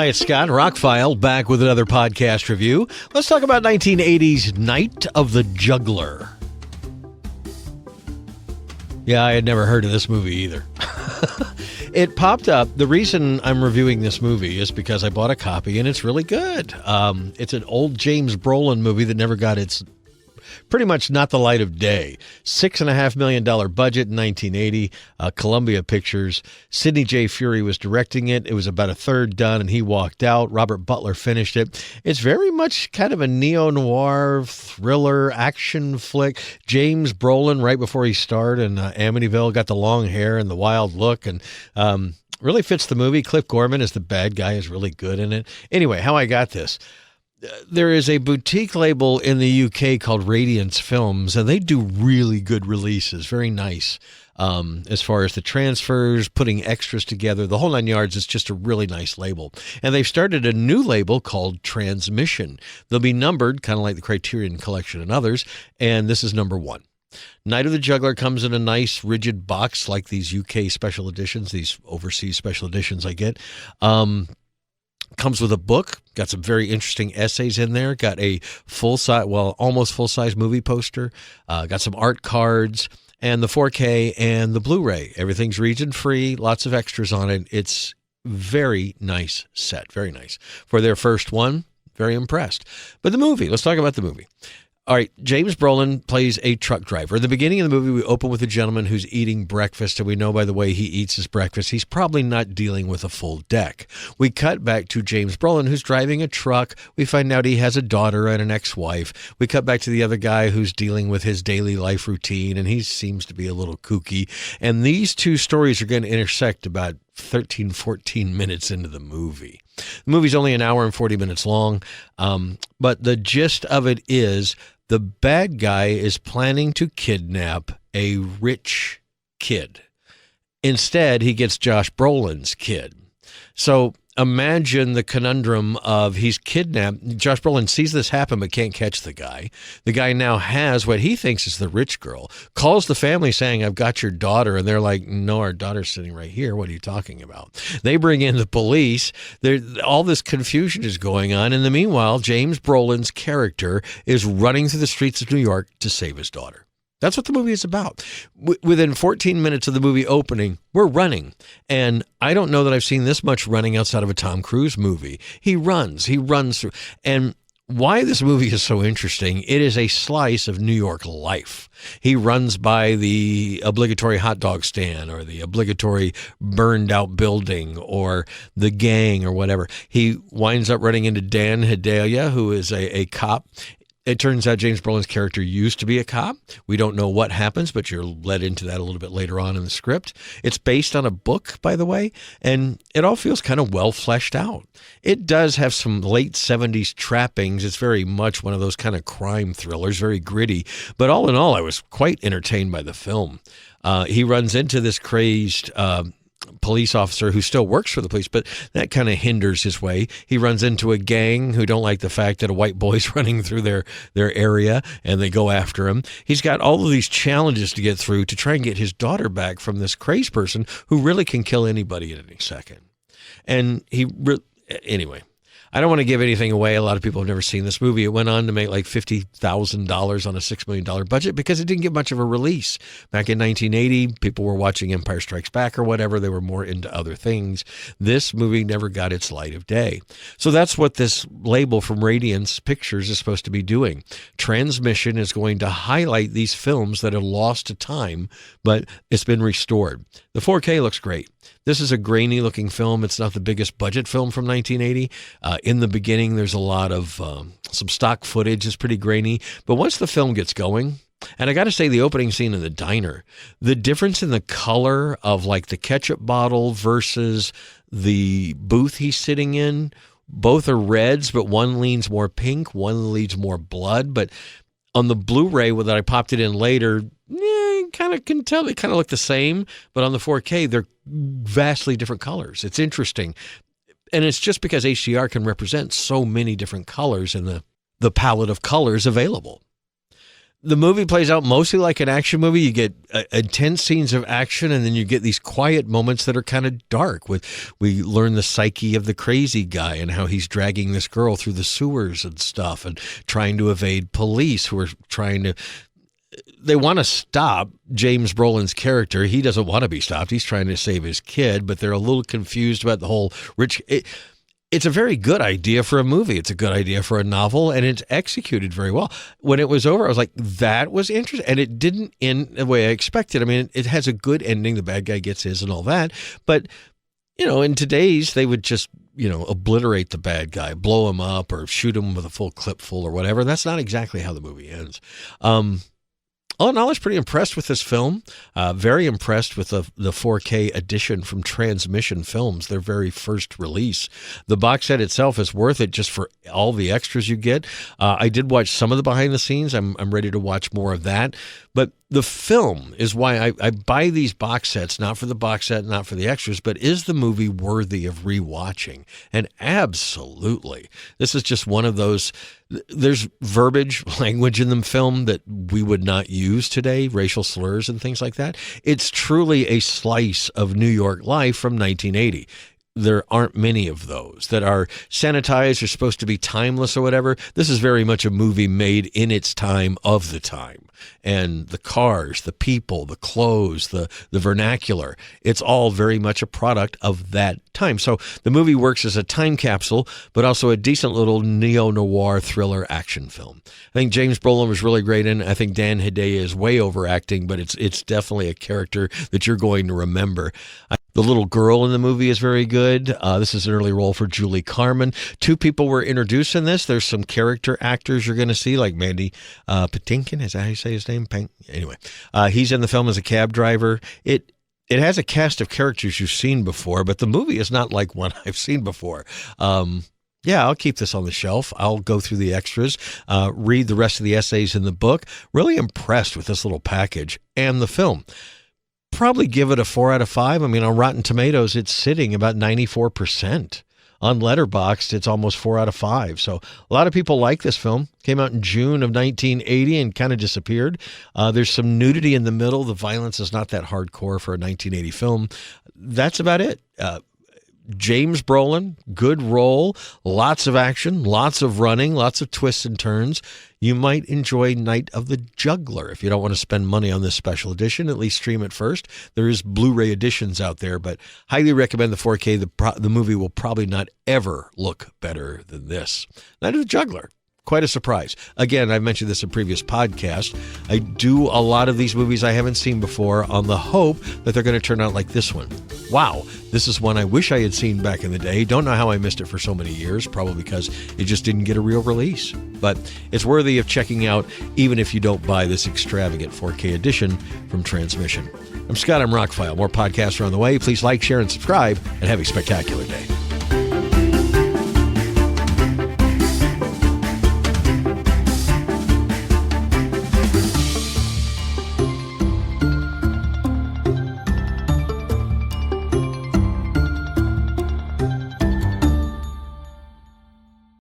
Hi, it's Scott, ROCKFILE, back with another podcast review. Let's talk about 1980's Night of the Juggler. Yeah, I had never heard of this movie either. It popped up. The reason I'm reviewing this movie is because I bought a copy, and it's really good. It's an old James Brolin movie that never got its... pretty much not the light of day. $6.5 million budget in 1980. Columbia Pictures. Sidney J. Furie was directing it. It was about a third done, and he walked out. Robert Butler finished it. It's very much kind of a neo-noir thriller action flick. James Brolin, right before he starred in Amityville, got the long hair and the wild look, and really fits the movie. Cliff Gorman is the bad guy, is really good in it. Anyway, how I got this. There is a boutique label in the UK called Radiance Films, and they do really good releases. Very nice as far as the transfers, putting extras together. The whole nine yards is just a really nice label. And they've started a new label called Transmission. They'll be numbered, kind of like the Criterion Collection and others, and this is number 1. Night of the Juggler comes in a nice rigid box like these UK special editions, these overseas special editions I get. Comes with a book, got some very interesting essays in there, got a full-size, well, almost full-size movie poster, got some art cards, and the 4K and the Blu-ray. Everything's region-free, lots of extras on it. It's very nice set, very nice. For their first one, very impressed. But the movie, let's talk about the movie. All right, James Brolin plays a truck driver. At the beginning of the movie, we open with a gentleman who's eating breakfast, and we know by the way he eats his breakfast, he's probably not dealing with a full deck. We cut back to James Brolin, who's driving a truck. We find out he has a daughter and an ex-wife. We cut back to the other guy who's dealing with his daily life routine, and he seems to be a little kooky. And these two stories are going to intersect about 13, 14 minutes into the movie. The movie's only an hour and 40 minutes long, but the gist of it is the bad guy is planning to kidnap a rich kid. Instead, he gets Josh Brolin's kid. So imagine the conundrum of he's kidnapped. Josh Brolin sees this happen but can't catch the guy. The guy now has what he thinks is the rich girl, calls the family saying, "I've got your daughter." And they're like, "No, our daughter's sitting right here. What are you talking about?" They bring in the police. All this confusion is going on. In the meanwhile, James Brolin's character is running through the streets of New York to save his daughter. That's what the movie is about. Within 14 minutes of the movie opening, we're running. And I don't know that I've seen this much running outside of a Tom Cruise movie. He runs through. And why this movie is so interesting, it is a slice of New York life. He runs by the obligatory hot dog stand or the obligatory burned out building or the gang or whatever. He winds up running into Dan Hedaya, who is a cop. It turns out James Brolin's character used to be a cop. We don't know what happens, but you're led into that a little bit later on in the script. It's based on a book, by the way, and it all feels kind of well fleshed out. It does have some late 70s trappings. It's very much one of those kind of crime thrillers, very gritty. But all in all, I was quite entertained by the film. He runs into this crazed police officer who still works for the police, but that kind of hinders his way. He runs into a gang who don't like the fact that a white boy's running through their area, and they go after him. He's got all of these challenges to get through to try and get his daughter back from this crazed person who really can kill anybody at any second. And anyway, I don't want to give anything away. A lot of people have never seen this movie. It went on to make like $50,000 on a $6 million budget because it didn't get much of a release. Back in 1980, people were watching Empire Strikes Back or whatever. They were more into other things. This movie never got its light of day. So that's what this label from Radiance Pictures is supposed to be doing. Transmission is going to highlight these films that are lost to time, but it's been restored. The 4K looks great. This is a grainy looking film. It's not the biggest budget film from 1980. In the beginning, there's a lot of some stock footage. It's pretty grainy. But once the film gets going, and I got to say the opening scene in the diner, the difference in the color of like the ketchup bottle versus the booth he's sitting in, both are reds, but one leans more pink, one leans more blood. But on the Blu-ray that I popped it in later, kind of can tell they kind of look the same, but on the 4K, they're vastly different colors. It's interesting. And it's just because HDR can represent so many different colors in the palette of colors available. The movie plays out mostly like an action movie. You get intense scenes of action, and then you get these quiet moments that are kind of dark. We learn the psyche of the crazy guy and how he's dragging this girl through the sewers and stuff and trying to evade police who are they want to stop James Brolin's character. He doesn't want to be stopped. He's trying to save his kid, but they're a little confused about the whole rich... It's a very good idea for a movie. It's a good idea for a novel, and it's executed very well. When it was over, I was like, that was interesting. And it didn't end the way I expected. I mean, it has a good ending. The bad guy gets his and all that. But, in today's, they would just, obliterate the bad guy, blow him up or shoot him with a full clip full or whatever. And that's not exactly how the movie ends. All in all, I was pretty impressed with this film. Very impressed with the 4K edition from Transmission Films, their very first release. The box set itself is worth it just for all the extras you get. I did watch some of the behind the scenes. I'm ready to watch more of that. But the film is why I buy these box sets, not for the box set, not for the extras, but is the movie worthy of rewatching? And absolutely. This is just one of those... There's verbiage, language in the film that we would not use today, racial slurs and things like that. It's truly a slice of New York life from 1980. There aren't many of those that are sanitized or supposed to be timeless or whatever. This is very much a movie made in its time of the time. And the cars, the people, the clothes, the vernacular, it's all very much a product of that time. So the movie works as a time capsule, but also a decent little neo-noir thriller action film. I think James Brolin was really great in it. I think Dan Hedaya is way overacting, but it's definitely a character that you're going to remember. The little girl in the movie is very good. This is an early role for Julie Carmen. 2 people were introduced in this. There's some character actors you're going to see, like Mandy Patinkin. Is that how you say his name? Anyway, he's in the film as a cab driver. It has a cast of characters you've seen before, but the movie is not like one I've seen before. Yeah, I'll keep this on the shelf. I'll go through the extras, read the rest of the essays in the book. Really impressed with this little package and the film. Probably give it a 4 out of 5. I mean, on Rotten Tomatoes, it's sitting about 94%. On Letterboxd, it's almost 4 out of 5. So a lot of people like this film. Came out in June of 1980 and kind of disappeared. There's some nudity in the middle. The violence is not that hardcore for a 1980 film. That's about it. James Brolin, good role, lots of action, lots of running, lots of twists and turns. You might enjoy Night of the Juggler. If you don't want to spend money on this special edition, at least stream it first. There is Blu-ray editions out there, but highly recommend the 4K. The movie will probably not ever look better than this. Night of the Juggler. Quite a surprise. Again, I've mentioned this in previous podcasts. I do a lot of these movies I haven't seen before on the hope that they're going to turn out like this one. Wow, this is one I wish I had seen back in the day. Don't know how I missed it for so many years, probably because it just didn't get a real release. But it's worthy of checking out, even if you don't buy this extravagant 4K edition from Transmission. I'm Scott, I'm ROCKFILE. More podcasts are on the way. Please like, share, and subscribe, and have a spectacular day.